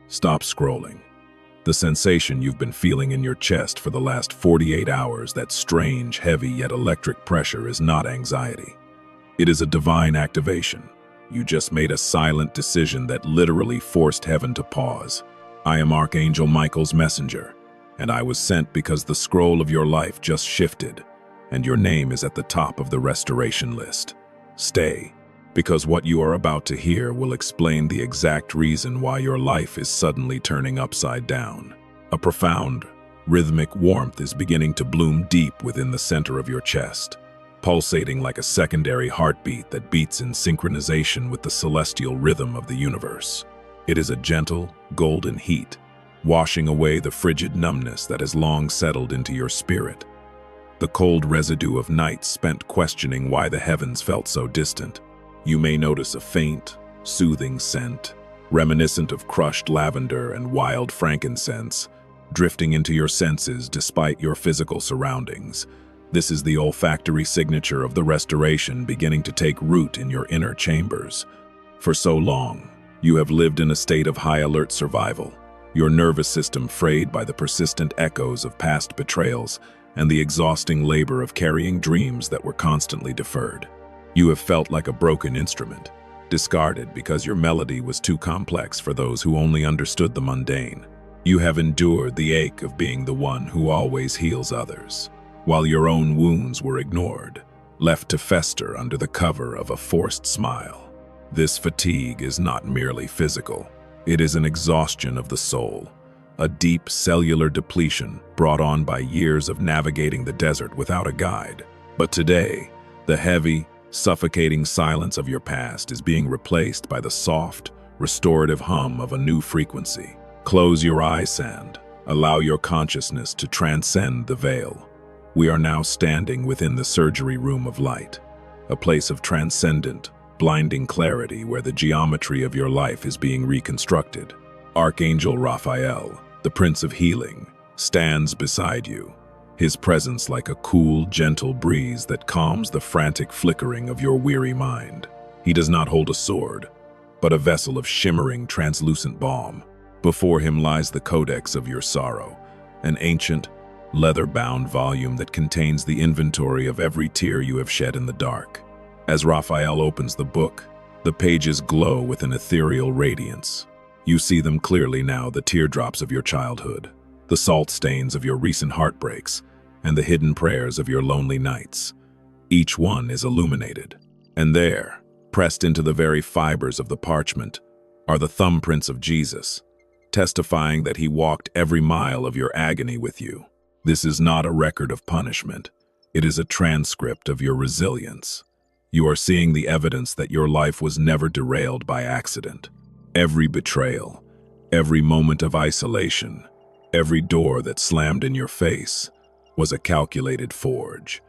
Stop scrolling. The sensation you've been feeling in your chest for the last 48 hours, that strange, heavy yet electric pressure, is not anxiety. It is a divine activation. You just made a silent decision that literally forced heaven to pause. I am Archangel Michael's messenger, and I was sent because the scroll of your life just shifted, and your name is at the top of the restoration list. Stay, because what you are about to hear will explain the exact reason why your life is suddenly turning upside down. A profound, rhythmic warmth is beginning to bloom deep within the center of your chest, pulsating like a secondary heartbeat that beats in synchronization with the celestial rhythm of the universe. It is a gentle, golden heat, washing away the frigid numbness that has long settled into your spirit. The cold residue of nights spent questioning why the heavens felt so distant. You may notice a faint, soothing scent, reminiscent of crushed lavender and wild frankincense, drifting into your senses despite your physical surroundings. This is the olfactory signature of the restoration beginning to take root in your inner chambers. For so long, you have lived in a state of high alert survival, your nervous system frayed by the persistent echoes of past betrayals and the exhausting labor of carrying dreams that were constantly deferred. You have felt like a broken instrument, discarded because your melody was too complex for those who only understood the mundane. You have endured the ache of being the one who always heals others, while your own wounds were ignored, left to fester under the cover of a forced smile. This fatigue is not merely physical. It is an exhaustion of the soul, a deep cellular depletion brought on by years of navigating the desert without a guide. But today, the heavy, suffocating silence of your past is being replaced by the soft, restorative hum of a new frequency. Close your eyes and allow your consciousness to transcend the veil. We are now standing within the surgery room of light, a place of transcendent, blinding clarity where the geometry of your life is being reconstructed. Archangel Raphael, the Prince of Healing, stands beside you, his presence like a cool, gentle breeze that calms the frantic flickering of your weary mind. He does not hold a sword, but a vessel of shimmering, translucent balm. Before him lies the codex of your sorrow, an ancient, leather-bound volume that contains the inventory of every tear you have shed in the dark. As Raphael opens the book, the pages glow with an ethereal radiance. You see them clearly now, the teardrops of your childhood, the salt stains of your recent heartbreaks, and the hidden prayers of your lonely nights. Each one is illuminated. And there, pressed into the very fibers of the parchment, are the thumbprints of Jesus, testifying that he walked every mile of your agony with you. This is not a record of punishment. It is a transcript of your resilience. You are seeing the evidence that your life was never derailed by accident. Every betrayal, every moment of isolation, every door that slammed in your face was a calculated forge,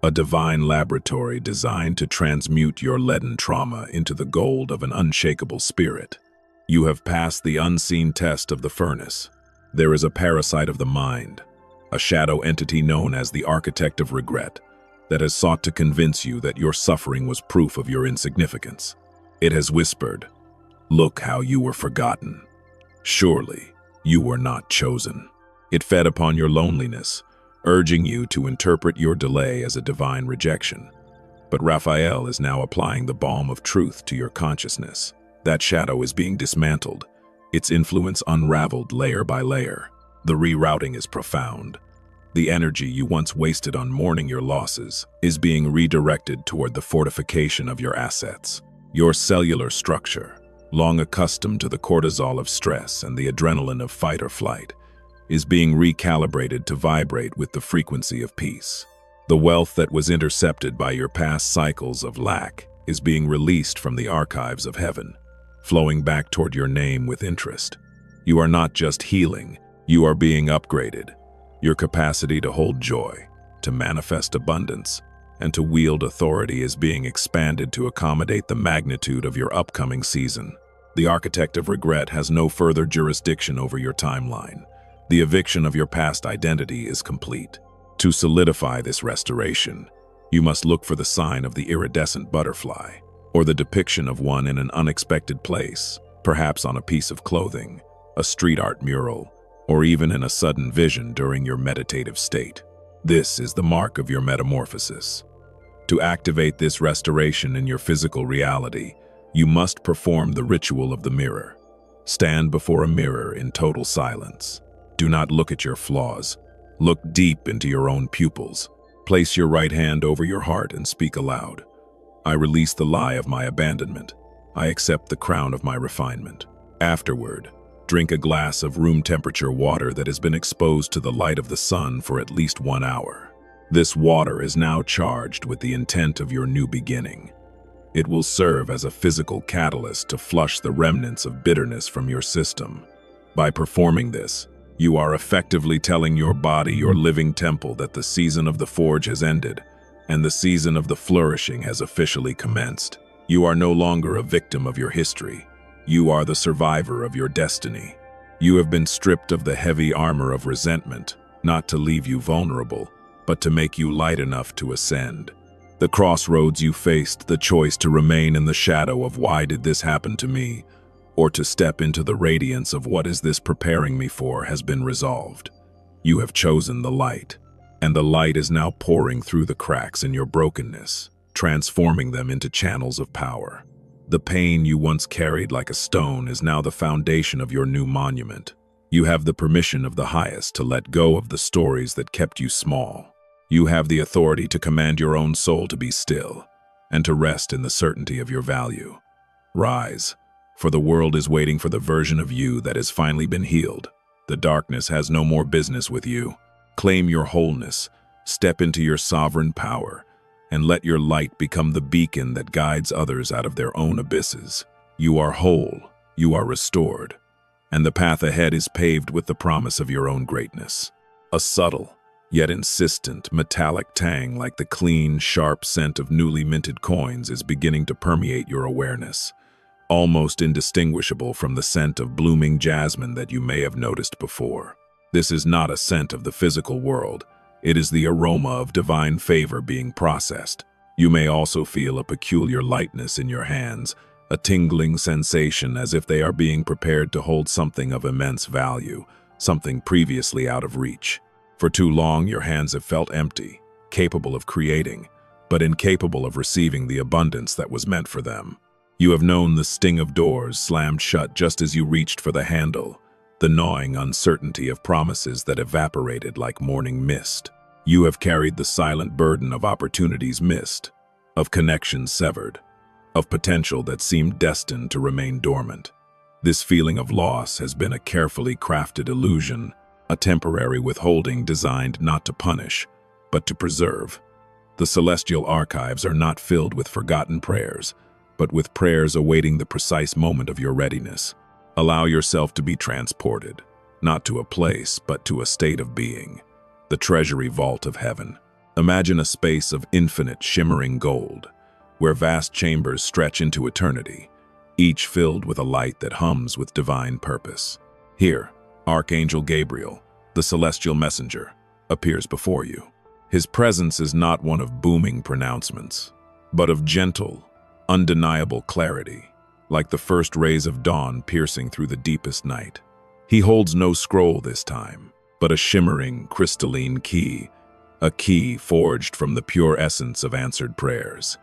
a divine laboratory designed to transmute your leaden trauma into the gold of an unshakable spirit. You have passed the unseen test of the furnace. There is a parasite of the mind, a shadow entity known as the architect of regret, that has sought to convince you that your suffering was proof of your insignificance. It has whispered, "Look how you were forgotten. Surely, you were not chosen." It fed upon your loneliness, urging you to interpret your delay as a divine rejection. But Raphael is now applying the balm of truth to your consciousness. That shadow is being dismantled, its influence unraveled layer by layer. The rerouting is profound. The energy you once wasted on mourning your losses is being redirected toward the fortification of your assets. Your cellular structure, long accustomed to the cortisol of stress and the adrenaline of fight or flight, is being recalibrated to vibrate with the frequency of peace. The wealth that was intercepted by your past cycles of lack is being released from the archives of heaven, flowing back toward your name with interest. You are not just healing, you are being upgraded. Your capacity to hold joy, to manifest abundance, and to wield authority is being expanded to accommodate the magnitude of your upcoming season. The architect of regret has no further jurisdiction over your timeline. The eviction of your past identity is complete. To solidify this restoration, you must look for the sign of the iridescent butterfly, or the depiction of one in an unexpected place, perhaps on a piece of clothing. a street art mural, or even in a sudden vision during your meditative state. This is the mark of your metamorphosis. To activate this restoration in your physical reality, you must perform the ritual of the mirror. Stand before a mirror in total silence. Do not look at your flaws. Look deep into your own pupils. Place your right hand over your heart and speak aloud. I release the lie of my abandonment. I accept the crown of my refinement. Afterward, drink a glass of room temperature water that has been exposed to the light of the sun for at least 1 hour. This water is now charged with the intent of your new beginning. It will serve as a physical catalyst to flush the remnants of bitterness from your system. By performing this, you are effectively telling your body, your living temple, that the season of the forge has ended, and the season of the flourishing has officially commenced. You are no longer a victim of your history. You are the survivor of your destiny. You have been stripped of the heavy armor of resentment, not to leave you vulnerable, but to make you light enough to ascend. The crossroads you faced, the choice to remain in the shadow of why did this happen to me, or to step into the radiance of what is this preparing me for, has been resolved. You have chosen the light, and the light is now pouring through the cracks in your brokenness, transforming them into channels of power. The pain you once carried like a stone is now the foundation of your new monument. You have the permission of the highest to let go of the stories that kept you small. You have the authority to command your own soul to be still, and to rest in the certainty of your value. Rise, for the world is waiting for the version of you that has finally been healed. The darkness has no more business with you. Claim your wholeness, step into your sovereign power, and let your light become the beacon that guides others out of their own abysses. You are whole, you are restored, and the path ahead is paved with the promise of your own greatness. A subtle, yet insistent, metallic tang like the clean, sharp scent of newly minted coins is beginning to permeate your awareness, almost indistinguishable from the scent of blooming jasmine that you may have noticed before. This is not a scent of the physical world. It is the aroma of divine favor being processed. You may also feel a peculiar lightness in your hands, a tingling sensation as if they are being prepared to hold something of immense value, something previously out of reach. For too long, your hands have felt empty, capable of creating, but incapable of receiving the abundance that was meant for them. You have known the sting of doors slammed shut just as you reached for the handle, the gnawing uncertainty of promises that evaporated like morning mist. You have carried the silent burden of opportunities missed, of connections severed, of potential that seemed destined to remain dormant. This feeling of loss has been a carefully crafted illusion, a temporary withholding designed not to punish, but to preserve. The celestial archives are not filled with forgotten prayers, but with prayers awaiting the precise moment of your readiness. Allow yourself to be transported, not to a place, but to a state of being, the treasury vault of heaven. Imagine a space of infinite shimmering gold, where vast chambers stretch into eternity, each filled with a light that hums with divine purpose. Here, Archangel Gabriel, the celestial messenger, appears before you. His presence is not one of booming pronouncements, but of gentle, undeniable clarity, like the first rays of dawn piercing through the deepest night. He holds no scroll this time, but a shimmering, crystalline key, a key forged from the pure essence of answered prayers.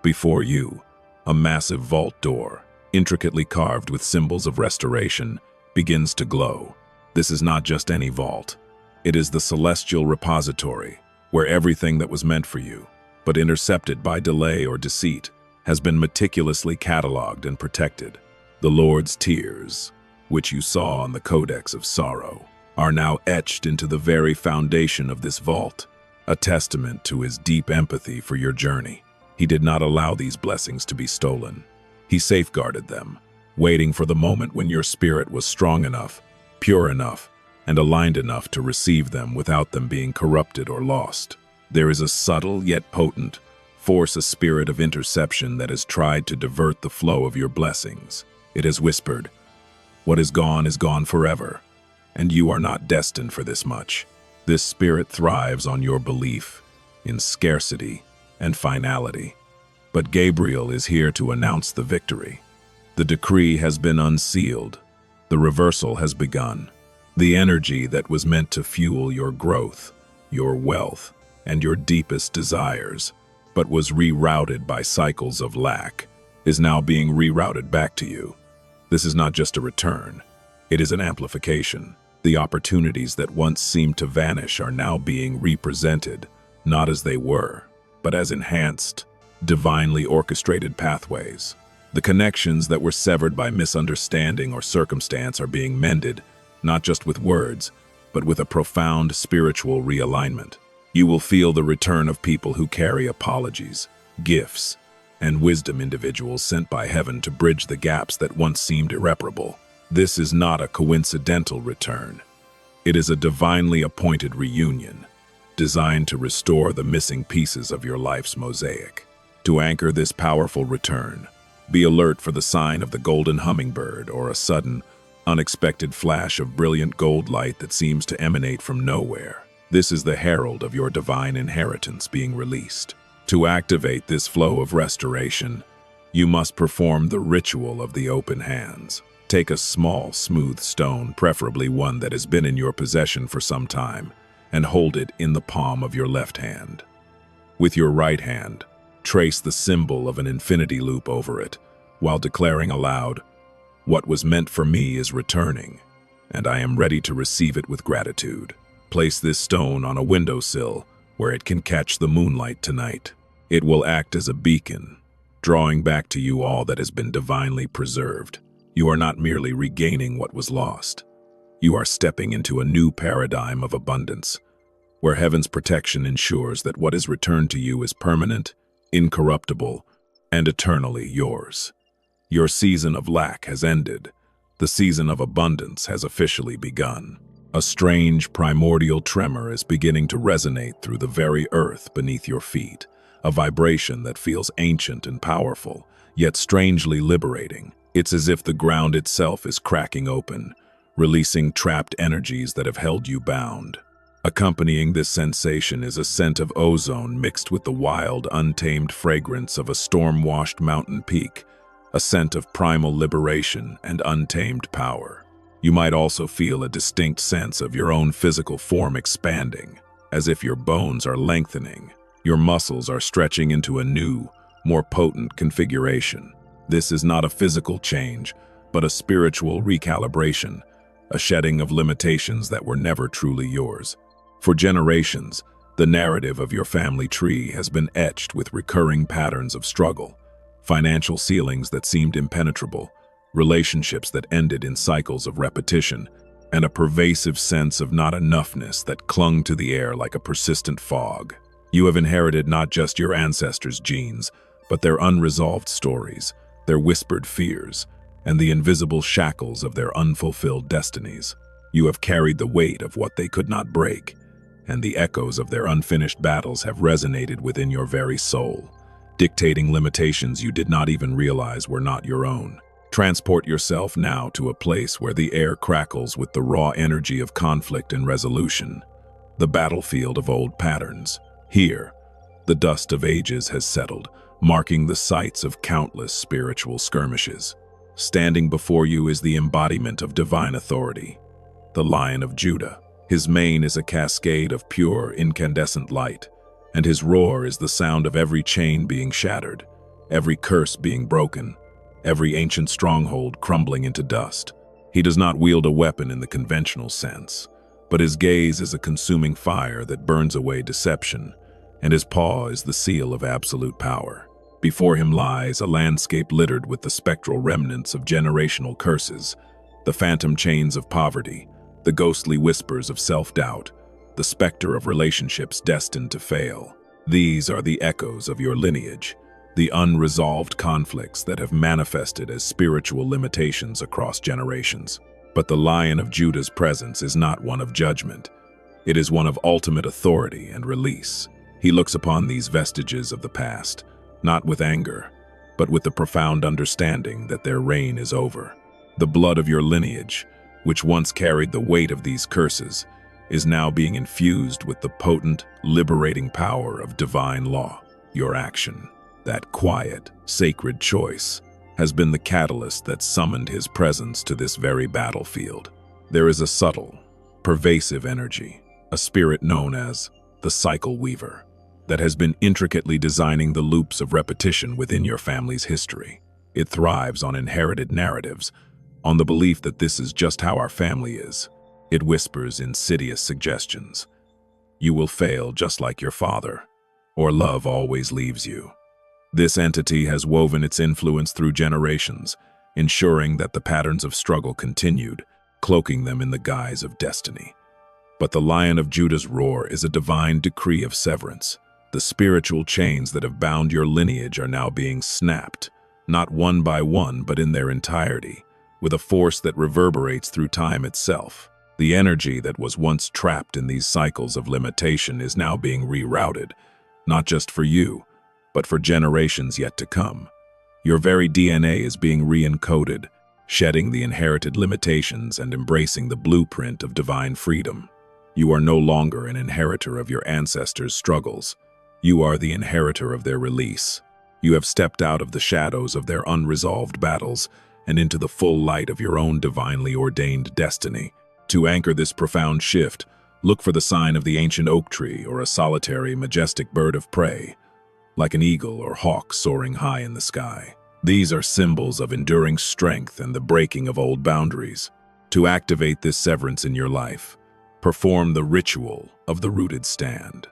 Before you, a massive vault door, intricately carved with symbols of restoration, begins to glow. This is not just any vault. It is the celestial repository, where everything that was meant for you, but intercepted by delay or deceit, has been meticulously cataloged and protected. The Lord's tears, which you saw on the Codex of Sorrow, are now etched into the very foundation of this vault, a testament to his deep empathy for your journey. He did not allow these blessings to be stolen. He safeguarded them, waiting for the moment when your spirit was strong enough, pure enough, and aligned enough to receive them without them being corrupted or lost. There is a subtle yet potent force, a spirit of interception that has tried to divert the flow of your blessings. It has whispered, "What is gone forever, and you are not destined for this much." This spirit thrives on your belief in scarcity and finality. But Gabriel is here to announce the victory. The decree has been unsealed, The reversal has begun. The energy that was meant to fuel your growth, your wealth, and your deepest desires, but was rerouted by cycles of lack, is now being rerouted back to you. This is not just a return. It is an amplification. The opportunities that once seemed to vanish are now being represented, not as they were, but as enhanced, divinely orchestrated pathways. The connections that were severed by misunderstanding or circumstance are being mended, not just with words, but with a profound spiritual realignment. You will feel the return of people who carry apologies, gifts, and wisdom, individuals sent by heaven to bridge the gaps that once seemed irreparable. This is not a coincidental return. It is a divinely appointed reunion, designed to restore the missing pieces of your life's mosaic. To anchor this powerful return, be alert for the sign of the golden hummingbird or a sudden, unexpected flash of brilliant gold light that seems to emanate from nowhere. This is the herald of your divine inheritance being released. To activate this flow of restoration, you must perform the ritual of the open hands. Take a small, smooth stone, preferably one that has been in your possession for some time, and hold it in the palm of your left hand. With your right hand, trace the symbol of an infinity loop over it, while declaring aloud, "What was meant for me is returning, and I am ready to receive it with gratitude." Place this stone on a windowsill where it can catch the moonlight tonight. It will act as a beacon, drawing back to you all that has been divinely preserved. You are not merely regaining what was lost. You are stepping into a new paradigm of abundance, where heaven's protection ensures that what is returned to you is permanent, incorruptible, and eternally yours. Your season of lack has ended. The season of abundance has officially begun. A strange, primordial tremor is beginning to resonate through the very earth beneath your feet, a vibration that feels ancient and powerful, yet strangely liberating. It's as if the ground itself is cracking open, releasing trapped energies that have held you bound. Accompanying this sensation is a scent of ozone mixed with the wild, untamed fragrance of a storm-washed mountain peak, a scent of primal liberation and untamed power. You might also feel a distinct sense of your own physical form expanding, as if your bones are lengthening, your muscles are stretching into a new, more potent configuration. This is not a physical change, but a spiritual recalibration, a shedding of limitations that were never truly yours. For generations, the narrative of your family tree has been etched with recurring patterns of struggle, financial ceilings that seemed impenetrable, relationships that ended in cycles of repetition, and a pervasive sense of not enoughness that clung to the air like a persistent fog. You have inherited not just your ancestors' genes, but their unresolved stories, their whispered fears, and the invisible shackles of their unfulfilled destinies. You have carried the weight of what they could not break, and the echoes of their unfinished battles have resonated within your very soul, dictating limitations you did not even realize were not your own. Transport yourself now to a place where the air crackles with the raw energy of conflict and resolution, the battlefield of old patterns. Here, the dust of ages has settled, marking the sites of countless spiritual skirmishes. Standing before you is the embodiment of divine authority, the Lion of Judah. His mane is a cascade of pure, incandescent light, and his roar is the sound of every chain being shattered, every curse being broken, every ancient stronghold crumbling into dust. He does not wield a weapon in the conventional sense, but his gaze is a consuming fire that burns away deception, and his paw is the seal of absolute power. Before him lies a landscape littered with the spectral remnants of generational curses, the phantom chains of poverty, the ghostly whispers of self-doubt, the specter of relationships destined to fail. These are the echoes of your lineage, the unresolved conflicts that have manifested as spiritual limitations across generations. But the Lion of Judah's presence is not one of judgment. It is one of ultimate authority and release. He looks upon these vestiges of the past, not with anger, but with the profound understanding that their reign is over. The blood of your lineage, which once carried the weight of these curses, is now being infused with the potent, liberating power of divine law. Your action, that quiet, sacred choice, has been the catalyst that summoned his presence to this very battlefield. There is a subtle, pervasive energy, a spirit known as the Cycle Weaver, that has been intricately designing the loops of repetition within your family's history. It thrives on inherited narratives, on the belief that this is just how our family is. It whispers insidious suggestions. You will fail just like your father, or love always leaves you. This entity has woven its influence through generations, ensuring that the patterns of struggle continued, cloaking them in the guise of destiny. But the Lion of Judah's roar is a divine decree of severance. The spiritual chains that have bound your lineage are now being snapped, not one by one, but in their entirety, with a force that reverberates through time itself. The energy that was once trapped in these cycles of limitation is now being rerouted, not just for you, but for generations yet to come. Your very DNA is being re-encoded, shedding the inherited limitations and embracing the blueprint of divine freedom. You are no longer an inheritor of your ancestors' struggles. You are the inheritor of their release. You have stepped out of the shadows of their unresolved battles and into the full light of your own divinely ordained destiny. To anchor this profound shift, look for the sign of the ancient oak tree or a solitary, majestic bird of prey, like an eagle or hawk soaring high in the sky. These are symbols of enduring strength and the breaking of old boundaries. To activate this severance in your life, perform the ritual of the rooted stand.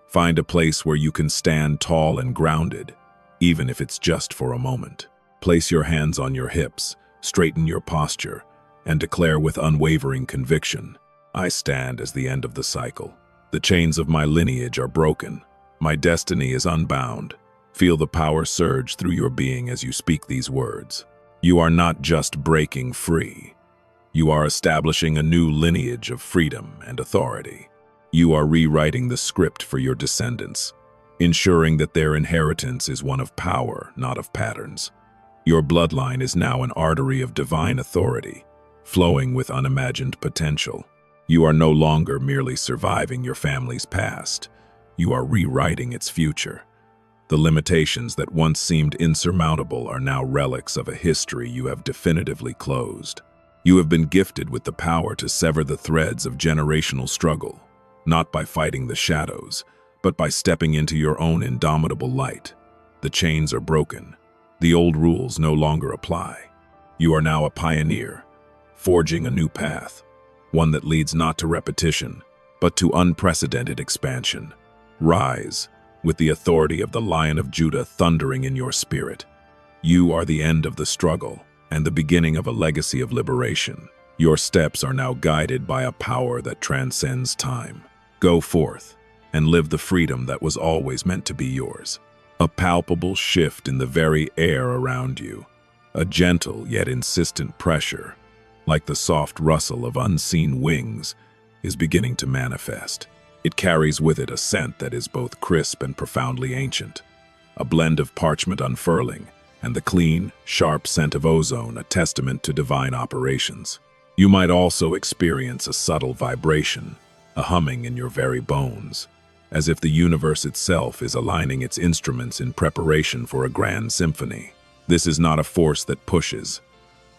Find a place where you can stand tall and grounded, even if it's just for a moment. Place your hands on your hips, straighten your posture, and declare with unwavering conviction, I stand as the end of the cycle. The chains of my lineage are broken. My destiny is unbound. Feel the power surge through your being as you speak these words. You are not just breaking free. You are establishing a new lineage of freedom and authority. You are rewriting the script for your descendants, ensuring that their inheritance is one of power, not of patterns. Your bloodline is now an artery of divine authority, flowing with unimagined potential. You are no longer merely surviving your family's past. You are rewriting its future. The limitations that once seemed insurmountable are now relics of a history you have definitively closed. You have been gifted with the power to sever the threads of generational struggle, not by fighting the shadows, but by stepping into your own indomitable light. The chains are broken. The old rules no longer apply. You are now a pioneer, forging a new path, one that leads not to repetition, but to unprecedented expansion. Rise, with the authority of the Lion of Judah thundering in your spirit. You are the end of the struggle and the beginning of a legacy of liberation. Your steps are now guided by a power that transcends time. Go forth and live the freedom that was always meant to be yours. A palpable shift in the very air around you, a gentle yet insistent pressure, like the soft rustle of unseen wings, is beginning to manifest. It carries with it a scent that is both crisp and profoundly ancient, a blend of parchment unfurling and the clean, sharp scent of ozone, a testament to divine operations. You might also experience a subtle vibration, a humming in your very bones, as if the universe itself is aligning its instruments in preparation for a grand symphony. This is not a force that pushes.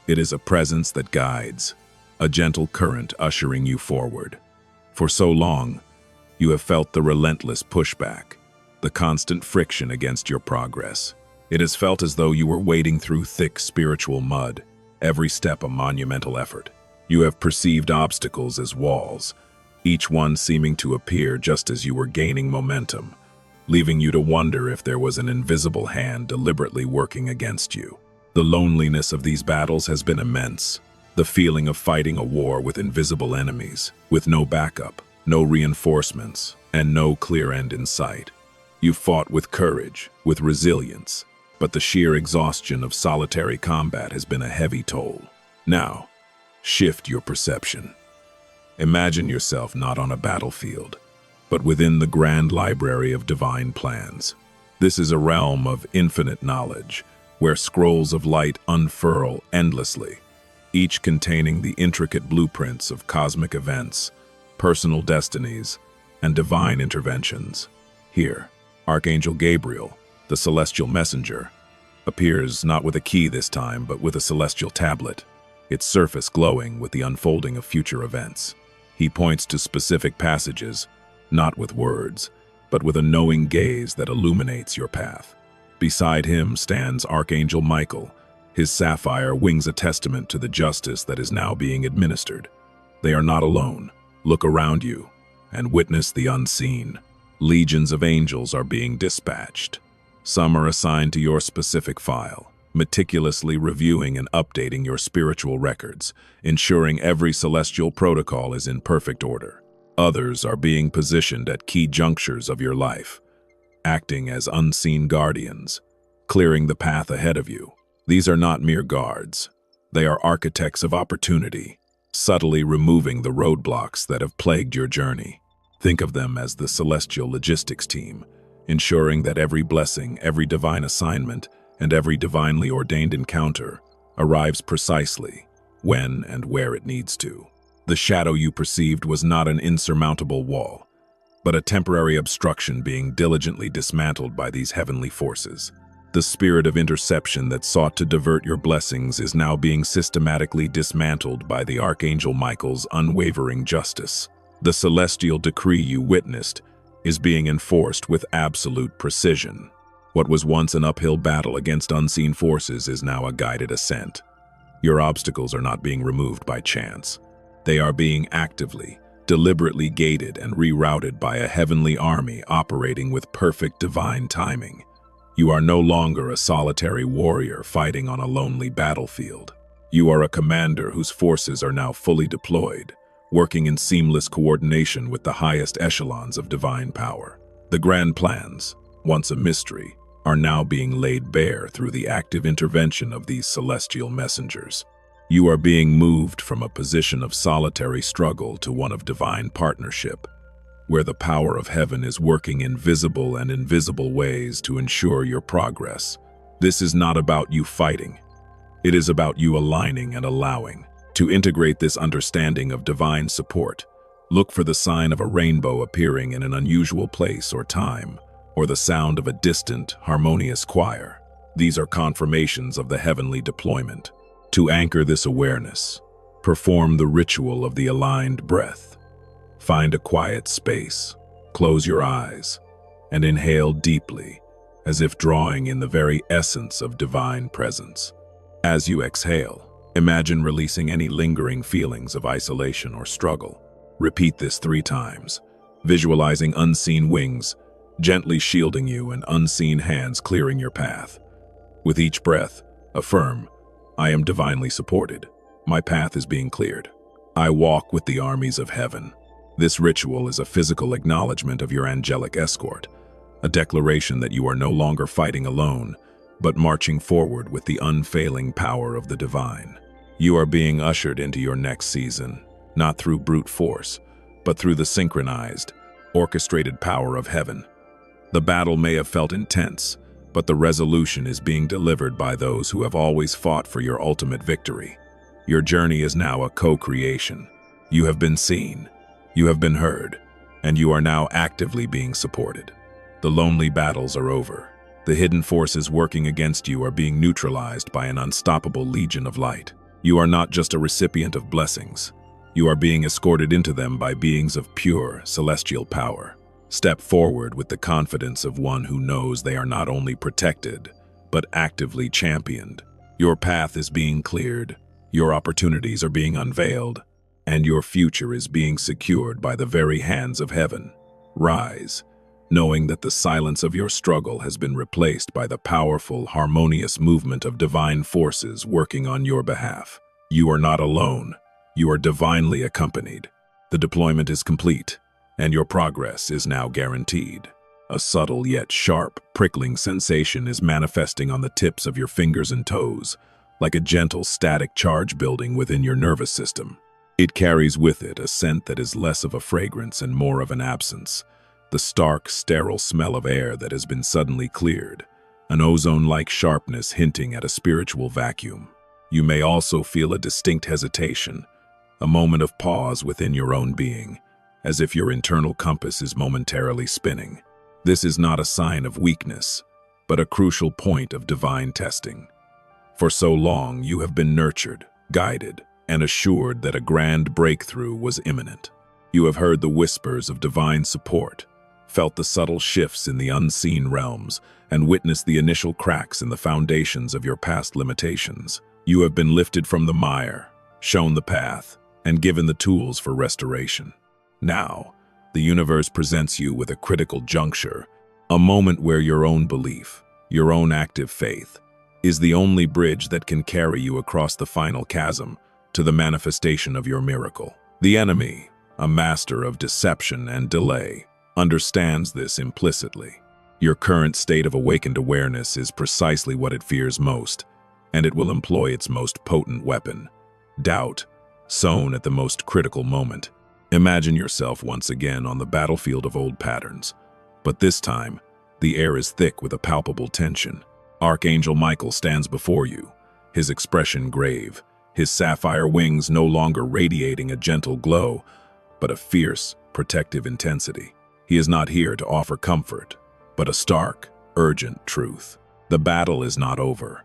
It is a presence that guides, a gentle current ushering you forward. For so long, you have felt the relentless pushback, the constant friction against your progress. It has felt as though you were wading through thick spiritual mud, every step a monumental effort. You have perceived obstacles as walls, each one seeming to appear just as you were gaining momentum, leaving you to wonder if there was an invisible hand deliberately working against you. The loneliness of these battles has been immense, the feeling of fighting a war with invisible enemies, with no backup, no reinforcements, and no clear end in sight. You fought with courage, with resilience, but the sheer exhaustion of solitary combat has been a heavy toll. Now, shift your perception. Imagine yourself not on a battlefield, but within the grand library of divine plans. This is a realm of infinite knowledge, where scrolls of light unfurl endlessly, each containing the intricate blueprints of cosmic events, personal destinies, and divine interventions. Here, Archangel Gabriel, the celestial messenger, appears not with a key this time, but with a celestial tablet, its surface glowing with the unfolding of future events. He points to specific passages, not with words, but with a knowing gaze that illuminates your path. Beside him stands Archangel Michael. His sapphire wings a testament to the justice that is now being administered. They are not alone. Look around you and witness the unseen. Legions of angels are being dispatched. Some are assigned to your specific file, meticulously reviewing and updating your spiritual records, ensuring every celestial protocol is in perfect order. Others are being positioned at key junctures of your life, acting as unseen guardians, clearing the path ahead of you. These are not mere guards. They are architects of opportunity, subtly removing the roadblocks that have plagued your journey. Think of them as the celestial logistics team, ensuring that every blessing, every divine assignment, and every divinely ordained encounter arrives precisely when and where it needs to. The shadow you perceived was not an insurmountable wall, but a temporary obstruction being diligently dismantled by these heavenly forces. The spirit of interception that sought to divert your blessings is now being systematically dismantled by the Archangel Michael's unwavering justice. The celestial decree you witnessed is being enforced with absolute precision. What was once an uphill battle against unseen forces is now a guided ascent. Your obstacles are not being removed by chance. They are being actively, deliberately gated and rerouted by a heavenly army operating with perfect divine timing. You are no longer a solitary warrior fighting on a lonely battlefield. You are a commander whose forces are now fully deployed, working in seamless coordination with the highest echelons of divine power. The grand plans, once a mystery, are now being laid bare through the active intervention of these celestial messengers. You are being moved from a position of solitary struggle to one of divine partnership, where the power of heaven is working in visible and invisible ways to ensure your progress. This is not about you fighting. It is about you aligning and allowing. To integrate this understanding of divine support, look for the sign of a rainbow appearing in an unusual place or time, or the sound of a distant, harmonious choir. These are confirmations of the heavenly deployment. To anchor this awareness, perform the ritual of the aligned breath. Find a quiet space, close your eyes, and inhale deeply, as if drawing in the very essence of divine presence. As you exhale, imagine releasing any lingering feelings of isolation or struggle. Repeat this 3 times, visualizing unseen wings gently shielding you and unseen hands clearing your path. With each breath, affirm, I am divinely supported. My path is being cleared. I walk with the armies of heaven. This ritual is a physical acknowledgement of your angelic escort, a declaration that you are no longer fighting alone, but marching forward with the unfailing power of the divine. You are being ushered into your next season, not through brute force, but through the synchronized, orchestrated power of heaven. The battle may have felt intense, but the resolution is being delivered by those who have always fought for your ultimate victory. Your journey is now a co-creation. You have been seen, you have been heard, and you are now actively being supported. The lonely battles are over. The hidden forces working against you are being neutralized by an unstoppable legion of light. You are not just a recipient of blessings. You are being escorted into them by beings of pure, celestial power. Step forward with the confidence of one who knows they are not only protected, but actively championed. Your path is being cleared, your opportunities are being unveiled, and your future is being secured by the very hands of heaven. Rise, knowing that the silence of your struggle has been replaced by the powerful, harmonious movement of divine forces working on your behalf. You are not alone. You are divinely accompanied. The deployment is complete, and your progress is now guaranteed. A subtle yet sharp, prickling sensation is manifesting on the tips of your fingers and toes, like a gentle static charge building within your nervous system. It carries with it a scent that is less of a fragrance and more of an absence, the stark, sterile smell of air that has been suddenly cleared, an ozone-like sharpness hinting at a spiritual vacuum. You may also feel a distinct hesitation, a moment of pause within your own being, as if your internal compass is momentarily spinning. This is not a sign of weakness. but a crucial point of divine testing. For so long, you have been nurtured, guided, and assured that a grand breakthrough was imminent. You have heard the whispers of divine support, felt the subtle shifts in the unseen realms, and witnessed the initial cracks in the foundations of your past limitations. You have been lifted from the mire, shown the path, and given the tools for restoration. Now, the universe presents you with a critical juncture, a moment where your own belief, your own active faith, is the only bridge that can carry you across the final chasm to the manifestation of your miracle. The enemy, a master of deception and delay, understands this implicitly. Your current state of awakened awareness is precisely what it fears most, and it will employ its most potent weapon, doubt, sown at the most critical moment. Imagine yourself once again on the battlefield of old patterns, but this time, the air is thick with a palpable tension. Archangel Michael stands before you, his expression grave, his sapphire wings no longer radiating a gentle glow, but a fierce, protective intensity. He is not here to offer comfort, but a stark, urgent truth. The battle is not over.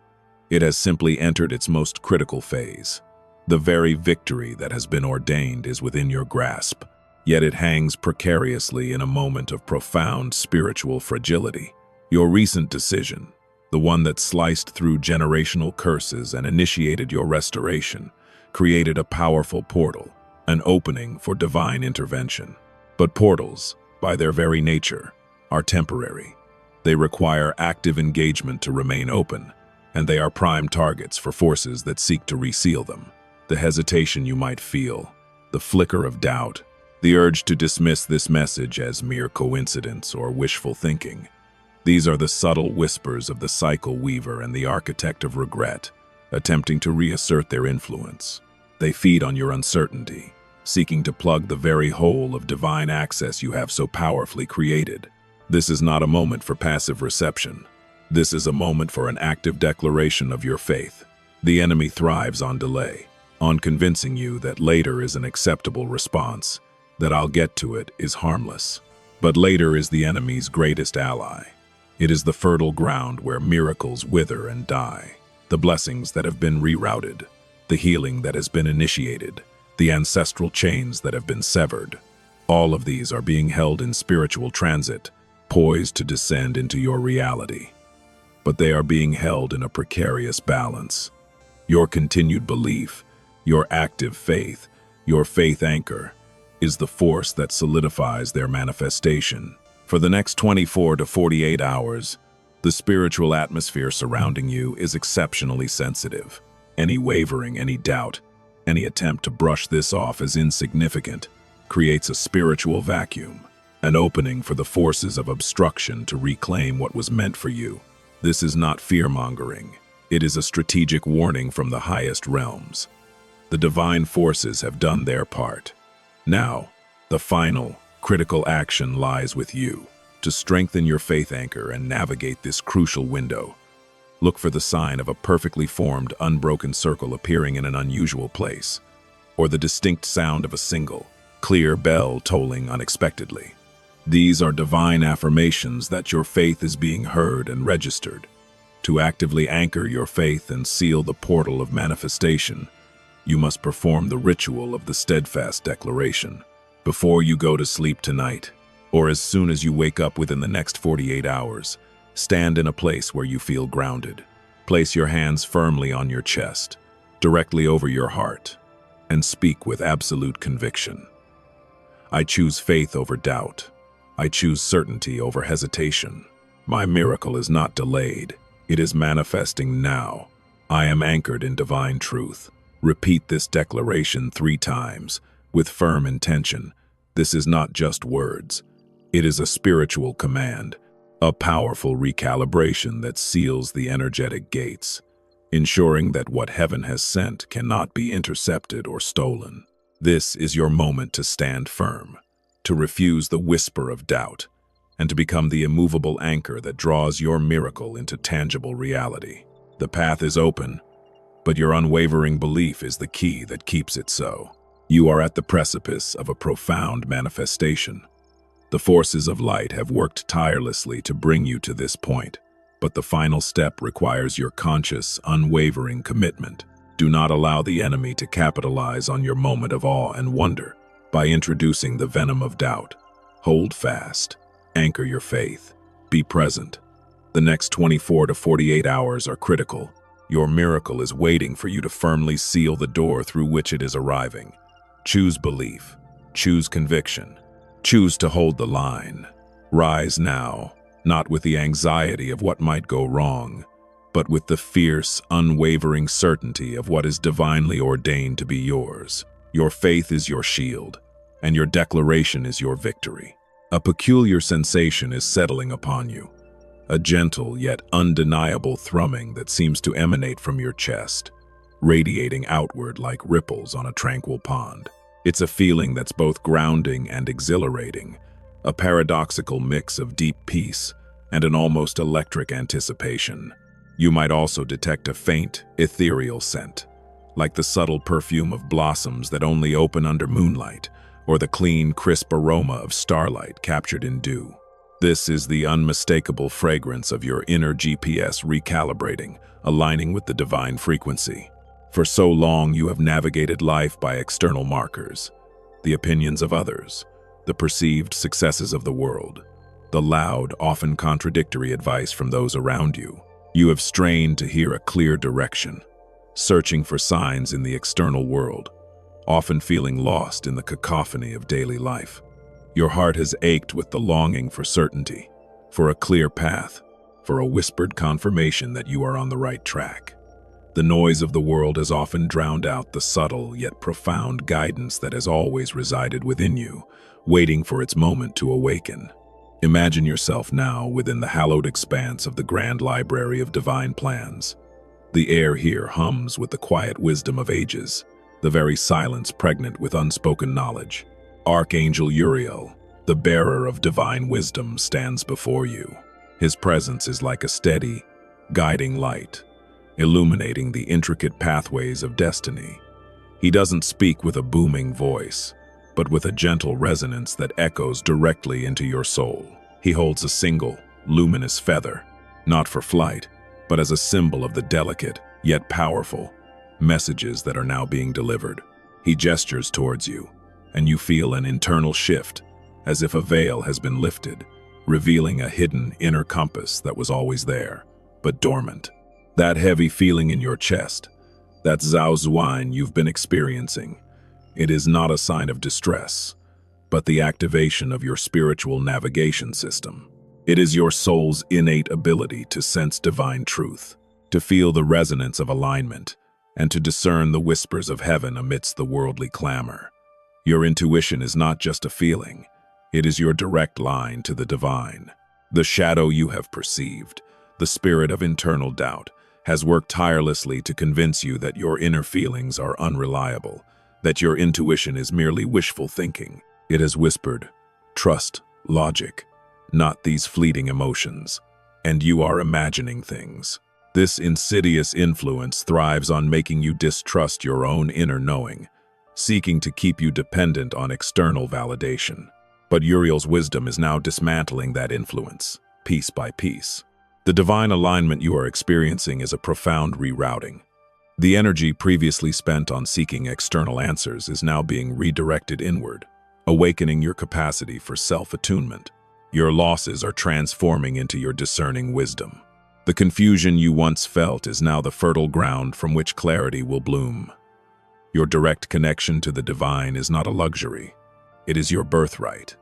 It has simply entered its most critical phase. The very victory that has been ordained is within your grasp, yet it hangs precariously in a moment of profound spiritual fragility. Your recent decision, the one that sliced through generational curses and initiated your restoration, created a powerful portal, an opening for divine intervention. But portals, by their very nature, are temporary. They require active engagement to remain open, and they are prime targets for forces that seek to reseal them. The hesitation you might feel, the flicker of doubt, the urge to dismiss this message as mere coincidence or wishful thinking. These are the subtle whispers of the cycle weaver and the architect of regret, attempting to reassert their influence. They feed on your uncertainty, seeking to plug the very hole of divine access you have so powerfully created. This is not a moment for passive reception. This is a moment for an active declaration of your faith. The enemy thrives on delay, on convincing you that later is an acceptable response, that I'll get to it is harmless. But later is the enemy's greatest ally. It is the fertile ground where miracles wither and die, the blessings that have been rerouted, the healing that has been initiated, the ancestral chains that have been severed. All of these are being held in spiritual transit, poised to descend into your reality. But they are being held in a precarious balance. Your continued belief, your active faith, your faith anchor, is the force that solidifies their manifestation. For the next 24 to 48 hours, the spiritual atmosphere surrounding you is exceptionally sensitive. Any wavering, any doubt, any attempt to brush this off as insignificant creates a spiritual vacuum, an opening for the forces of obstruction to reclaim what was meant for you. This is not fear-mongering. It is a strategic warning from the highest realms. The divine forces have done their part. Now, the final, critical action lies with you. To strengthen your faith anchor and navigate this crucial window, look for the sign of a perfectly formed, unbroken circle appearing in an unusual place, or the distinct sound of a single, clear bell tolling unexpectedly. These are divine affirmations that your faith is being heard and registered. To actively anchor your faith and seal the portal of manifestation, you must perform the ritual of the steadfast declaration. Before you go to sleep tonight, or as soon as you wake up within the next 48 hours, stand in a place where you feel grounded. Place your hands firmly on your chest, directly over your heart, and speak with absolute conviction. I choose faith over doubt. I choose certainty over hesitation. My miracle is not delayed. It is manifesting now. I am anchored in divine truth. Repeat this declaration 3 times, with firm intention. This is not just words. It is a spiritual command, a powerful recalibration that seals the energetic gates, ensuring that what heaven has sent cannot be intercepted or stolen. This is your moment to stand firm, to refuse the whisper of doubt, and to become the immovable anchor that draws your miracle into tangible reality. The path is open, but your unwavering belief is the key that keeps it so. You are at the precipice of a profound manifestation. The forces of light have worked tirelessly to bring you to this point, But the final step requires your conscious, unwavering commitment. Do not allow the enemy to capitalize on your moment of awe and wonder by introducing the venom of doubt. Hold fast. Anchor your faith. Be present. The next 24 to 48 hours are critical. Your miracle is waiting for you to firmly seal the door through which it is arriving. Choose belief. Choose conviction. Choose to hold the line. Rise now, not with the anxiety of what might go wrong, but with the fierce, unwavering certainty of what is divinely ordained to be yours. Your faith is your shield, and your declaration is your victory. A peculiar sensation is settling upon you, a gentle yet undeniable thrumming that seems to emanate from your chest, radiating outward like ripples on a tranquil pond. It's a feeling that's both grounding and exhilarating, a paradoxical mix of deep peace and an almost electric anticipation. You might also detect a faint, ethereal scent, like the subtle perfume of blossoms that only open under moonlight, or the clean, crisp aroma of starlight captured in dew. This is the unmistakable fragrance of your inner GPS recalibrating, aligning with the divine frequency. For so long you have navigated life by external markers, the opinions of others, the perceived successes of the world, the loud, often contradictory advice from those around you. You have strained to hear a clear direction, searching for signs in the external world, often feeling lost in the cacophony of daily life. Your heart has ached with the longing for certainty, for a clear path, for a whispered confirmation that you are on the right track. The noise of the world has often drowned out the subtle yet profound guidance that has always resided within you, waiting for its moment to awaken. Imagine yourself now within the hallowed expanse of the grand library of divine plans. The air here hums with the quiet wisdom of ages, the very silence pregnant with unspoken knowledge. Archangel Uriel, the bearer of divine wisdom, stands before you. His presence is like a steady, guiding light, illuminating the intricate pathways of destiny. He doesn't speak with a booming voice, but with a gentle resonance that echoes directly into your soul. He holds a single, luminous feather, not for flight, but as a symbol of the delicate, yet powerful, messages that are now being delivered. He gestures towards you, and you feel an internal shift, as if a veil has been lifted, revealing a hidden inner compass that was always there, but dormant. That heavy feeling in your chest, that zhaozuan you've been experiencing, it is not a sign of distress, but the activation of your spiritual navigation system. It is your soul's innate ability to sense divine truth, to feel the resonance of alignment, and to discern the whispers of heaven amidst the worldly clamor. Your intuition is not just a feeling, it is your direct line to the divine. The shadow you have perceived, the spirit of internal doubt, has worked tirelessly to convince you that your inner feelings are unreliable, that your intuition is merely wishful thinking. It has whispered, trust logic, not these fleeting emotions, and you are imagining things. This insidious influence thrives on making you distrust your own inner knowing, seeking to keep you dependent on external validation. But Uriel's wisdom is now dismantling that influence, piece by piece. The divine alignment you are experiencing is a profound rerouting. The energy previously spent on seeking external answers is now being redirected inward, awakening your capacity for self-attunement. Your losses are transforming into your discerning wisdom. The confusion you once felt is now the fertile ground from which clarity will bloom. Your direct connection to the divine is not a luxury. It is your birthright,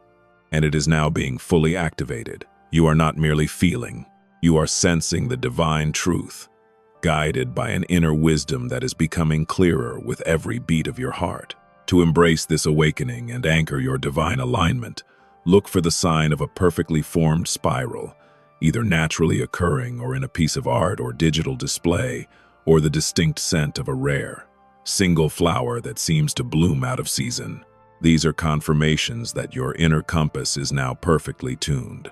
and it is now being fully activated. You are not merely feeling, you are sensing the divine truth, guided by an inner wisdom that is becoming clearer with every beat of your heart. To embrace this awakening and anchor your divine alignment, look for the sign of a perfectly formed spiral, either naturally occurring or in a piece of art or digital display, or the distinct scent of a rare, single flower that seems to bloom out of season. These are confirmations that your inner compass is now perfectly tuned.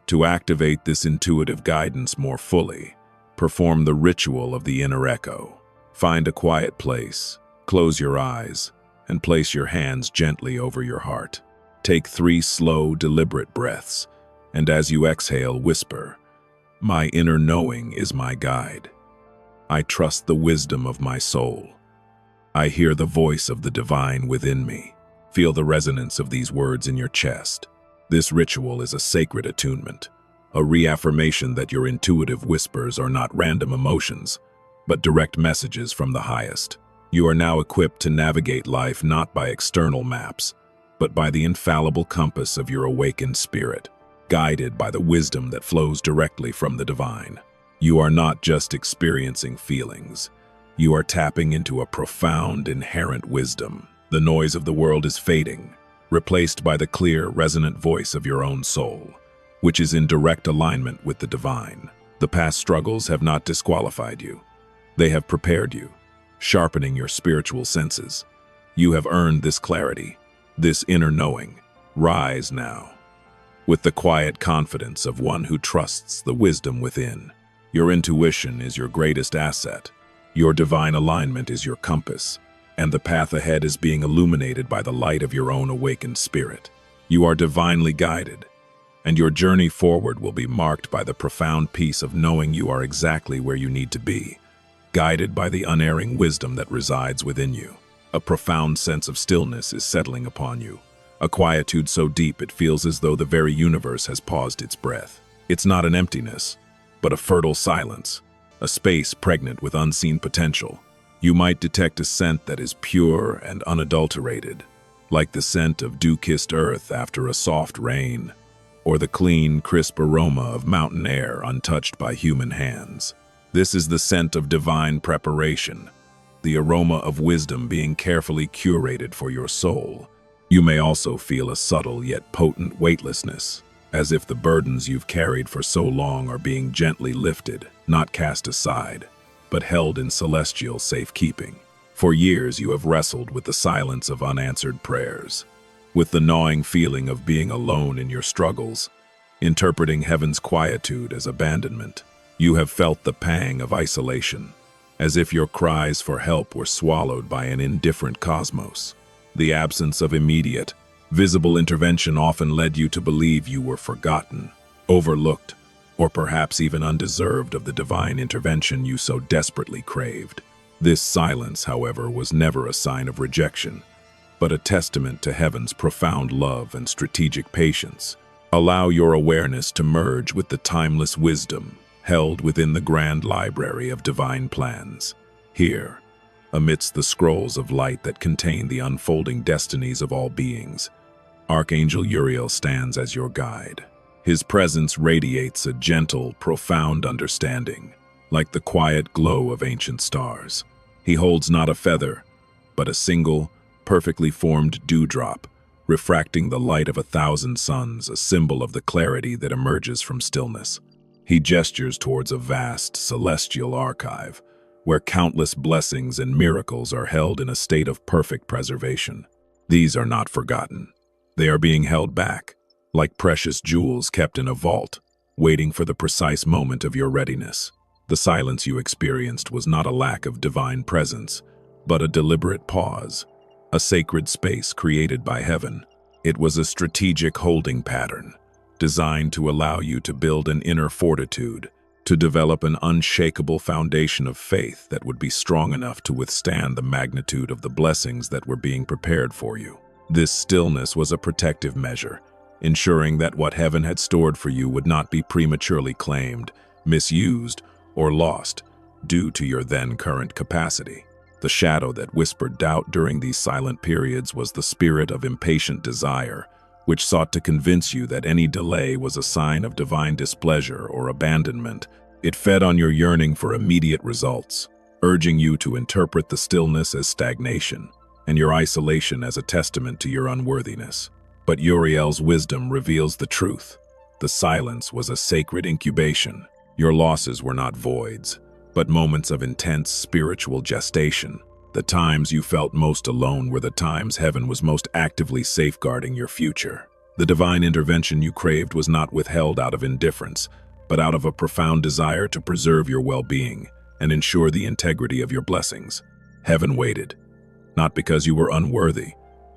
To activate this intuitive guidance more fully, perform the ritual of the inner echo. Find a quiet place, close your eyes, and place your hands gently over your heart. Take 3 slow, deliberate breaths, and as you exhale, whisper, My inner knowing is my guide. I trust the wisdom of my soul. I hear the voice of the divine within me. Feel the resonance of these words in your chest. This ritual is a sacred attunement, a reaffirmation that your intuitive whispers are not random emotions, but direct messages from the highest. You are now equipped to navigate life not by external maps, but by the infallible compass of your awakened spirit, guided by the wisdom that flows directly from the divine. You are not just experiencing feelings. You are tapping into a profound, inherent wisdom. The noise of the world is fading, replaced by the clear, resonant voice of your own soul, which is in direct alignment with the divine. The past struggles have not disqualified you. They have prepared you, sharpening your spiritual senses. You have earned this clarity, this inner knowing. Rise now, with the quiet confidence of one who trusts the wisdom within. Your intuition is your greatest asset. Your divine alignment is your compass, and the path ahead is being illuminated by the light of your own awakened spirit. You are divinely guided, and your journey forward will be marked by the profound peace of knowing you are exactly where you need to be, guided by the unerring wisdom that resides within you. A profound sense of stillness is settling upon you, a quietude so deep it feels as though the very universe has paused its breath. It's not an emptiness, but a fertile silence, a space pregnant with unseen potential. You might detect a scent that is pure and unadulterated, like the scent of dew-kissed earth after a soft rain, or the clean, crisp aroma of mountain air untouched by human hands. This is the scent of divine preparation, the aroma of wisdom being carefully curated for your soul. You may also feel a subtle yet potent weightlessness, as if the burdens you've carried for so long are being gently lifted, not cast aside, but held in celestial safekeeping. For years you have wrestled with the silence of unanswered prayers, with the gnawing feeling of being alone in your struggles, interpreting heaven's quietude as abandonment. You have felt the pang of isolation, as if your cries for help were swallowed by an indifferent cosmos. The absence of immediate, visible intervention often led you to believe you were forgotten, overlooked, or perhaps even undeserved of the divine intervention you so desperately craved. This silence, however, was never a sign of rejection, but a testament to heaven's profound love and strategic patience. Allow your awareness to merge with the timeless wisdom held within the grand library of divine plans. Here, amidst the scrolls of light that contain the unfolding destinies of all beings, Archangel Uriel stands as your guide. His presence radiates a gentle, profound understanding, like the quiet glow of ancient stars. He holds not a feather, but a single, perfectly formed dewdrop, refracting the light of 1,000 suns, a symbol of the clarity that emerges from stillness. He gestures towards a vast, celestial archive, where countless blessings and miracles are held in a state of perfect preservation. These are not forgotten. They are being held back, like precious jewels kept in a vault, waiting for the precise moment of your readiness. The silence you experienced was not a lack of divine presence, but a deliberate pause, a sacred space created by heaven. It was a strategic holding pattern, designed to allow you to build an inner fortitude, to develop an unshakable foundation of faith that would be strong enough to withstand the magnitude of the blessings that were being prepared for you. This stillness was a protective measure, ensuring that what heaven had stored for you would not be prematurely claimed, misused, or lost due to your then current capacity. The shadow that whispered doubt during these silent periods was the spirit of impatient desire, which sought to convince you that any delay was a sign of divine displeasure or abandonment. It fed on your yearning for immediate results, urging you to interpret the stillness as stagnation and your isolation as a testament to your unworthiness. But Uriel's wisdom reveals the truth. The silence was a sacred incubation. Your losses were not voids, but moments of intense spiritual gestation. The times you felt most alone were the times heaven was most actively safeguarding your future. The divine intervention you craved was not withheld out of indifference, but out of a profound desire to preserve your well-being and ensure the integrity of your blessings. Heaven waited, not because you were unworthy,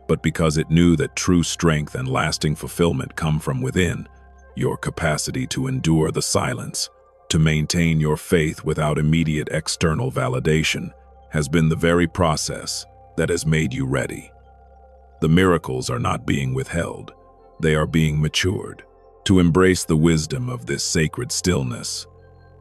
but because it knew that true strength and lasting fulfillment come from within. Your capacity to endure the silence, To maintain your faith without immediate external validation has been the very process that has made you ready. The miracles are not being withheld, they are being matured. To embrace the wisdom of this sacred stillness,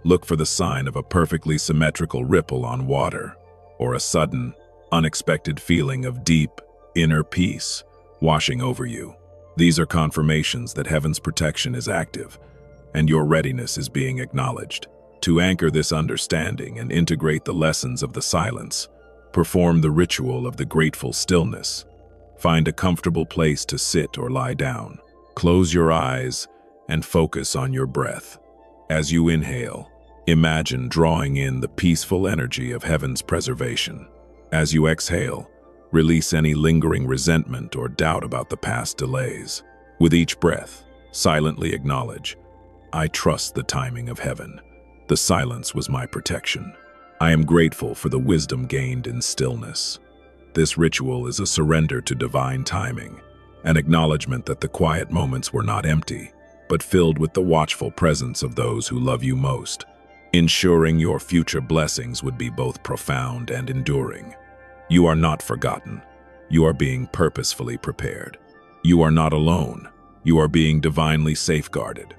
look for the sign of a perfectly symmetrical ripple on water, or a sudden, unexpected feeling of deep, inner peace washing over you. These are confirmations that heaven's protection is active, and your readiness is being acknowledged. To anchor this understanding and integrate the lessons of the silence, perform the ritual of the grateful stillness. Find a comfortable place to sit or lie down. Close your eyes and focus on your breath. As you inhale, imagine drawing in the peaceful energy of heaven's preservation. As you exhale, release any lingering resentment or doubt about the past delays. With each breath, silently acknowledge, I trust the timing of heaven. The silence was my protection. I am grateful for the wisdom gained in stillness. This ritual is a surrender to divine timing, an acknowledgement that the quiet moments were not empty, but filled with the watchful presence of those who love you most, ensuring your future blessings would be both profound and enduring. You are not forgotten. You are being purposefully prepared. You are not alone. You are being divinely safeguarded.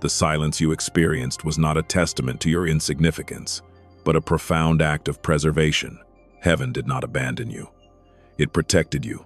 The silence you experienced was not a testament to your insignificance, but a profound act of preservation. Heaven did not abandon you. It protected you,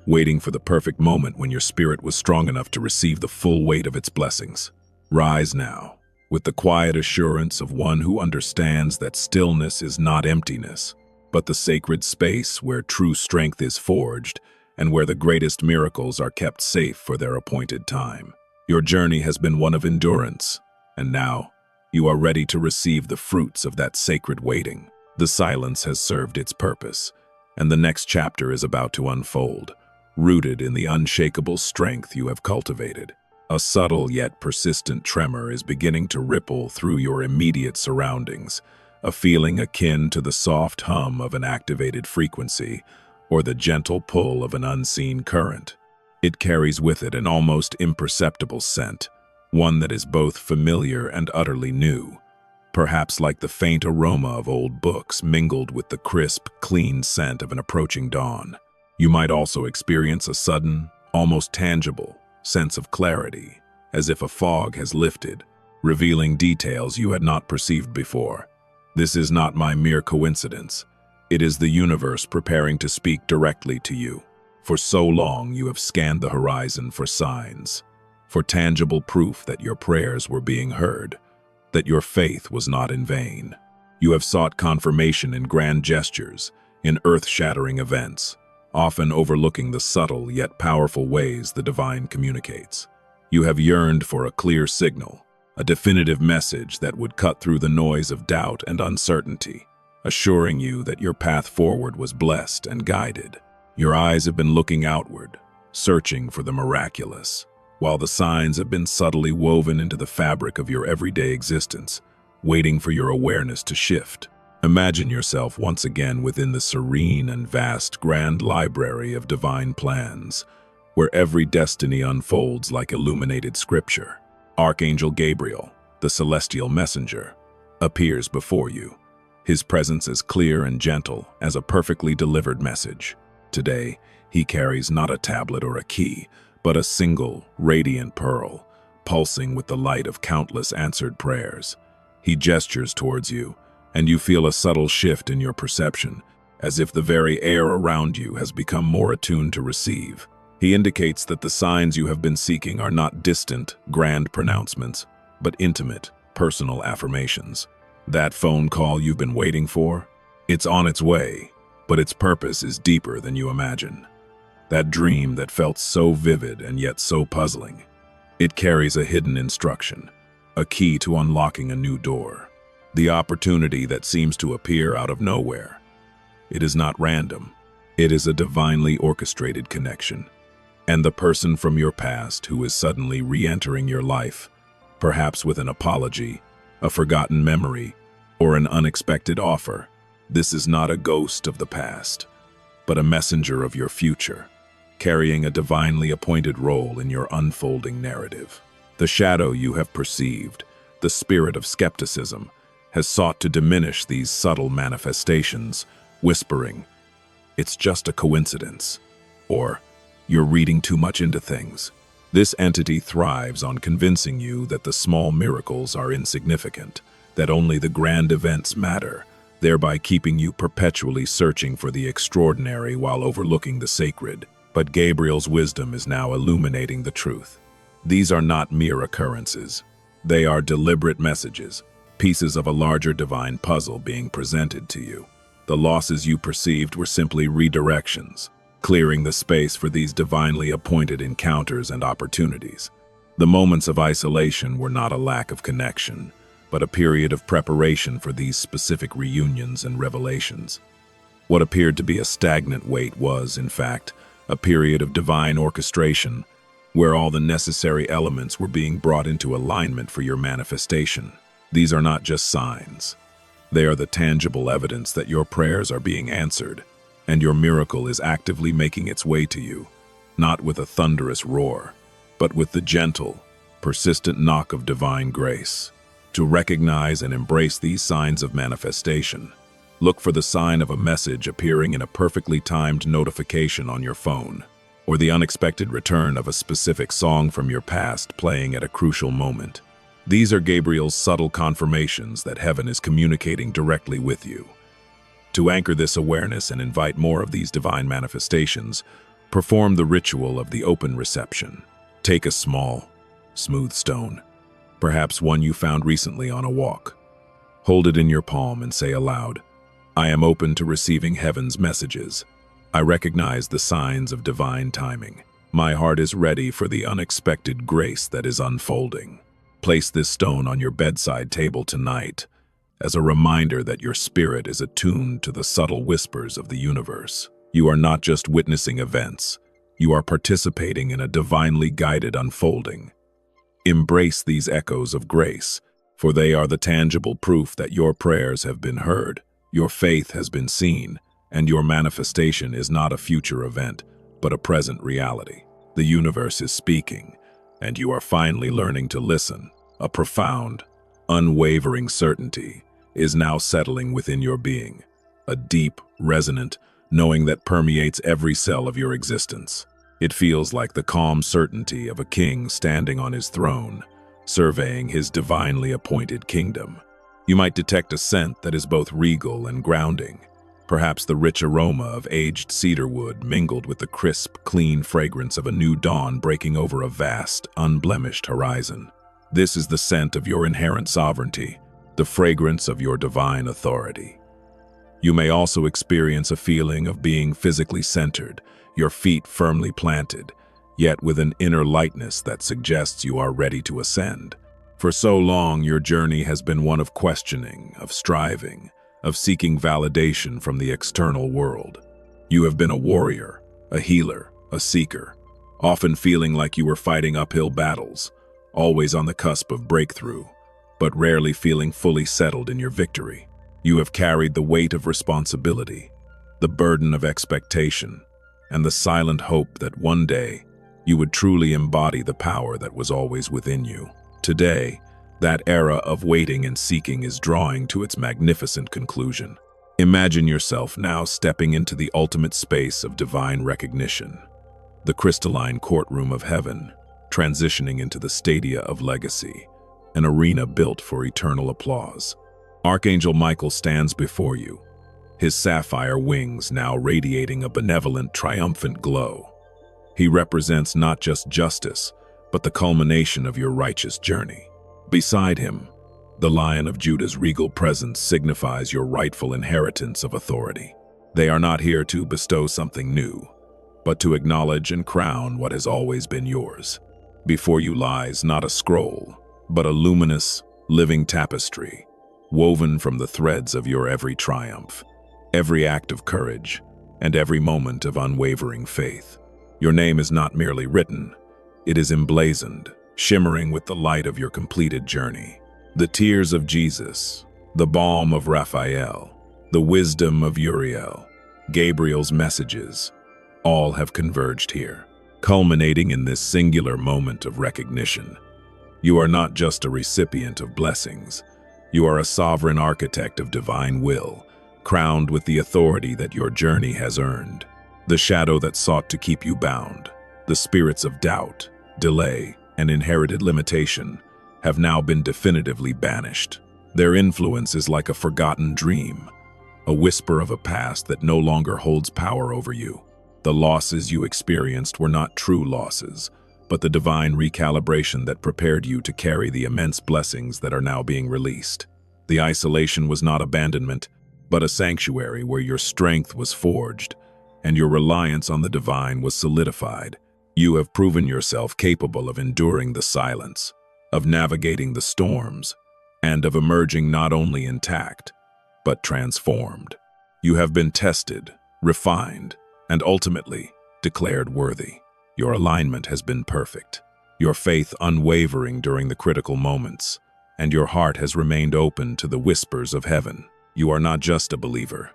waiting for the perfect moment when your spirit was strong enough to receive the full weight of its blessings. Rise now, with the quiet assurance of one who understands that stillness is not emptiness, but the sacred space where true strength is forged and where the greatest miracles are kept safe for their appointed time. Your journey has been one of endurance, and now you are ready to receive the fruits of that sacred waiting. The silence has served its purpose, and the next chapter is about to unfold, rooted in the unshakable strength you have cultivated. A subtle yet persistent tremor is beginning to ripple through your immediate surroundings, a feeling akin to the soft hum of an activated frequency or the gentle pull of an unseen current. It carries with it an almost imperceptible scent, one that is both familiar and utterly new, perhaps like the faint aroma of old books mingled with the crisp, clean scent of an approaching dawn. You might also experience a sudden, almost tangible sense of clarity, as if a fog has lifted, revealing details you had not perceived before. This is not my mere coincidence. It is the universe preparing to speak directly to you. For so long you have scanned the horizon for signs, for tangible proof that your prayers were being heard, that your faith was not in vain. You have sought confirmation in grand gestures, in earth-shattering events, often overlooking the subtle yet powerful ways the divine communicates. You have yearned for a clear signal, a definitive message that would cut through the noise of doubt and uncertainty, assuring you that your path forward was blessed and guided. Your eyes have been looking outward, searching for the miraculous, while the signs have been subtly woven into the fabric of your everyday existence, waiting for your awareness to shift. Imagine yourself once again within the serene and vast grand library of divine plans, where every destiny unfolds like illuminated scripture. Archangel Gabriel, the celestial messenger, appears before you, his presence as clear and gentle as a perfectly delivered message. Today, he carries not a tablet or a key, but a single, radiant pearl, pulsing with the light of countless answered prayers. He gestures towards you, and you feel a subtle shift in your perception, as if the very air around you has become more attuned to receive. He indicates that the signs you have been seeking are not distant, grand pronouncements, but intimate, personal affirmations. That phone call you've been waiting for? It's on its way, but its purpose is deeper than you imagine. That dream that felt so vivid and yet so puzzling. It carries a hidden instruction, a key to unlocking a new door, the opportunity that seems to appear out of nowhere. It is not random. It is a divinely orchestrated connection. And the person from your past who is suddenly re-entering your life, perhaps with an apology, a forgotten memory, or an unexpected offer, this is not a ghost of the past, but a messenger of your future, carrying a divinely appointed role in your unfolding narrative. The shadow you have perceived, the spirit of skepticism, has sought to diminish these subtle manifestations, whispering, "It's just a coincidence," or "You're reading too much into things." This entity thrives on convincing you that the small miracles are insignificant, that only the grand events matter, thereby keeping you perpetually searching for the extraordinary while overlooking the sacred. But Gabriel's wisdom is now illuminating the truth. These are not mere occurrences. They are deliberate messages, pieces of a larger divine puzzle being presented to you. The losses you perceived were simply redirections, clearing the space for these divinely appointed encounters and opportunities. The moments of isolation were not a lack of connection, but a period of preparation for these specific reunions and revelations. What appeared to be a stagnant wait was, in fact, a period of divine orchestration, where all the necessary elements were being brought into alignment for your manifestation. These are not just signs. They are the tangible evidence that your prayers are being answered, and your miracle is actively making its way to you, not with a thunderous roar, but with the gentle, persistent knock of divine grace. To recognize and embrace these signs of manifestation, look for the sign of a message appearing in a perfectly timed notification on your phone, or the unexpected return of a specific song from your past playing at a crucial moment. These are Gabriel's subtle confirmations that heaven is communicating directly with you. To anchor this awareness and invite more of these divine manifestations, perform the ritual of the open reception. Take a small, smooth stone, perhaps one you found recently on a walk. Hold it in your palm and say aloud, "I am open to receiving heaven's messages. I recognize the signs of divine timing. My heart is ready for the unexpected grace that is unfolding." Place this stone on your bedside table tonight as a reminder that your spirit is attuned to the subtle whispers of the universe. You are not just witnessing events, you are participating in a divinely guided unfolding. Embrace these echoes of grace, for they are the tangible proof that your prayers have been heard, your faith has been seen, and your manifestation is not a future event, but a present reality. The universe is speaking, and you are finally learning to listen. A profound, unwavering certainty is now settling within your being, a deep, resonant knowing that permeates every cell of your existence. It feels like the calm certainty of a king standing on his throne, surveying his divinely appointed kingdom. You might detect a scent that is both regal and grounding, perhaps the rich aroma of aged cedarwood mingled with the crisp, clean fragrance of a new dawn breaking over a vast, unblemished horizon. This is the scent of your inherent sovereignty, the fragrance of your divine authority. You may also experience a feeling of being physically centered, your feet firmly planted, yet with an inner lightness that suggests you are ready to ascend. For so long, your journey has been one of questioning, of striving, of seeking validation from the external world. You have been a warrior, a healer, a seeker, often feeling like you were fighting uphill battles, always on the cusp of breakthrough, but rarely feeling fully settled in your victory. You have carried the weight of responsibility, the burden of expectation, and the silent hope that one day you would truly embody the power that was always within you. Today, that era of waiting and seeking is drawing to its magnificent conclusion. Imagine yourself now stepping into the ultimate space of divine recognition, the crystalline courtroom of heaven, transitioning into the stadia of legacy, an arena built for eternal applause. Archangel Michael stands before you, his sapphire wings now radiating a benevolent, triumphant glow. He represents not just justice, but the culmination of your righteous journey. Beside him, the Lion of Judah's regal presence signifies your rightful inheritance of authority. They are not here to bestow something new, but to acknowledge and crown what has always been yours. Before you lies not a scroll, but a luminous, living tapestry, woven from the threads of your every triumph, every act of courage, and every moment of unwavering faith. Your name is not merely written, it is emblazoned, shimmering with the light of your completed journey. The tears of Jesus, the balm of Raphael, the wisdom of Uriel, Gabriel's messages, all have converged here, culminating in this singular moment of recognition. You are not just a recipient of blessings. You are a sovereign architect of divine will, crowned with the authority that your journey has earned. The shadow that sought to keep you bound, the spirits of doubt, delay, and inherited limitation, have now been definitively banished. Their influence is like a forgotten dream, a whisper of a past that no longer holds power over you. The losses you experienced were not true losses, but the divine recalibration that prepared you to carry the immense blessings that are now being released. The isolation was not abandonment, but a sanctuary where your strength was forged, and your reliance on the divine was solidified. You have proven yourself capable of enduring the silence, of navigating the storms, and of emerging not only intact, but transformed. You have been tested, refined, and ultimately declared worthy. Your alignment has been perfect, your faith unwavering during the critical moments, and your heart has remained open to the whispers of heaven. You are not just a believer.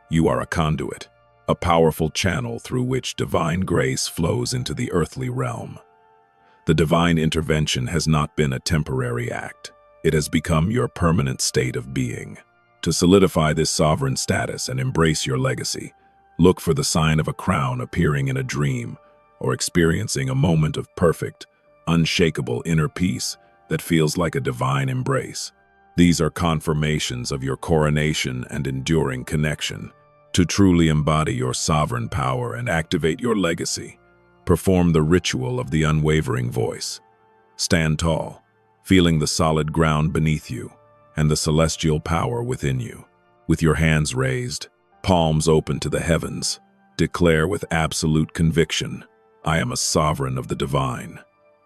You are a conduit, a powerful channel through which divine grace flows into the earthly realm. The divine intervention has not been a temporary act. It has become your permanent state of being. To solidify this sovereign status and embrace your legacy, look for the sign of a crown appearing in a dream, or experiencing a moment of perfect, unshakable inner peace that feels like a divine embrace. These are confirmations of your coronation and enduring connection. To truly embody your sovereign power and activate your legacy, perform the ritual of the unwavering voice. Stand tall, feeling the solid ground beneath you and the celestial power within you. With your hands raised, palms open to the heavens, declare with absolute conviction, I am a sovereign of the divine.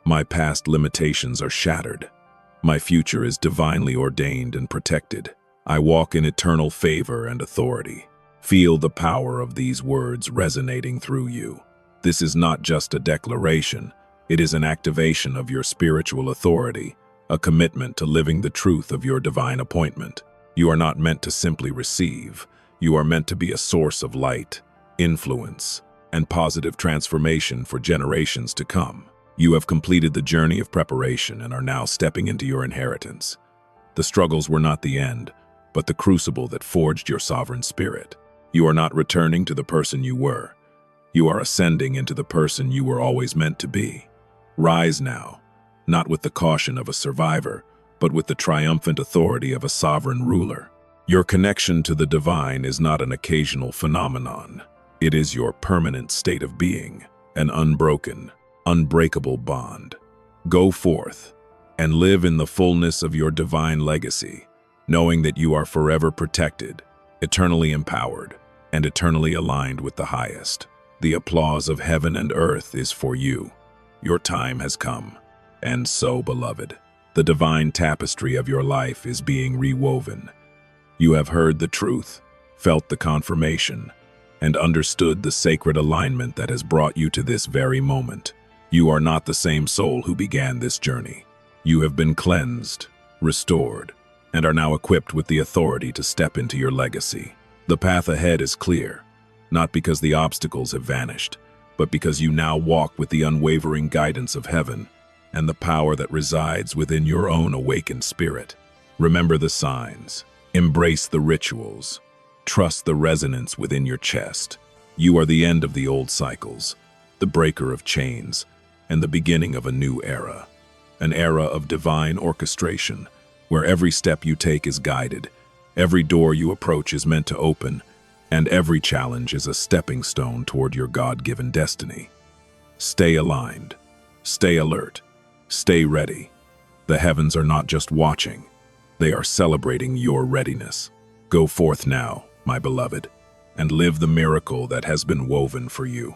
My past limitations are shattered. My future is divinely ordained and protected. I walk in eternal favor and authority. Feel the power of these words resonating through you. This is not just a declaration, it is an activation of your spiritual authority, a commitment to living the truth of your divine appointment. You are not meant to simply receive. You are meant to be a source of light, influence, and positive transformation for generations to come. You have completed the journey of preparation and are now stepping into your inheritance. The struggles were not the end, but the crucible that forged your sovereign spirit. You are not returning to the person you were. You are ascending into the person you were always meant to be. Rise now, not with the caution of a survivor, but with the triumphant authority of a sovereign ruler. Your connection to the divine is not an occasional phenomenon. It is your permanent state of being, an unbroken, unbreakable bond. Go forth and live in the fullness of your divine legacy, knowing that you are forever protected, eternally empowered, and eternally aligned with the highest. The applause of heaven and earth is for you. Your time has come. And so, beloved, the divine tapestry of your life is being rewoven. You have heard the truth, felt the confirmation, and understood the sacred alignment that has brought you to this very moment. You are not the same soul who began this journey. You have been cleansed, restored, and are now equipped with the authority to step into your legacy. The path ahead is clear, not because the obstacles have vanished, but because you now walk with the unwavering guidance of heaven and the power that resides within your own awakened spirit. Remember the signs, embrace the rituals, trust the resonance within your chest. You are the end of the old cycles, the breaker of chains, and the beginning of a new era. An era of divine orchestration, where every step you take is guided, every door you approach is meant to open, and every challenge is a stepping stone toward your God-given destiny. Stay aligned, stay alert, stay ready. The heavens are not just watching, they are celebrating your readiness. Go forth now, my beloved, and live the miracle that has been woven for you.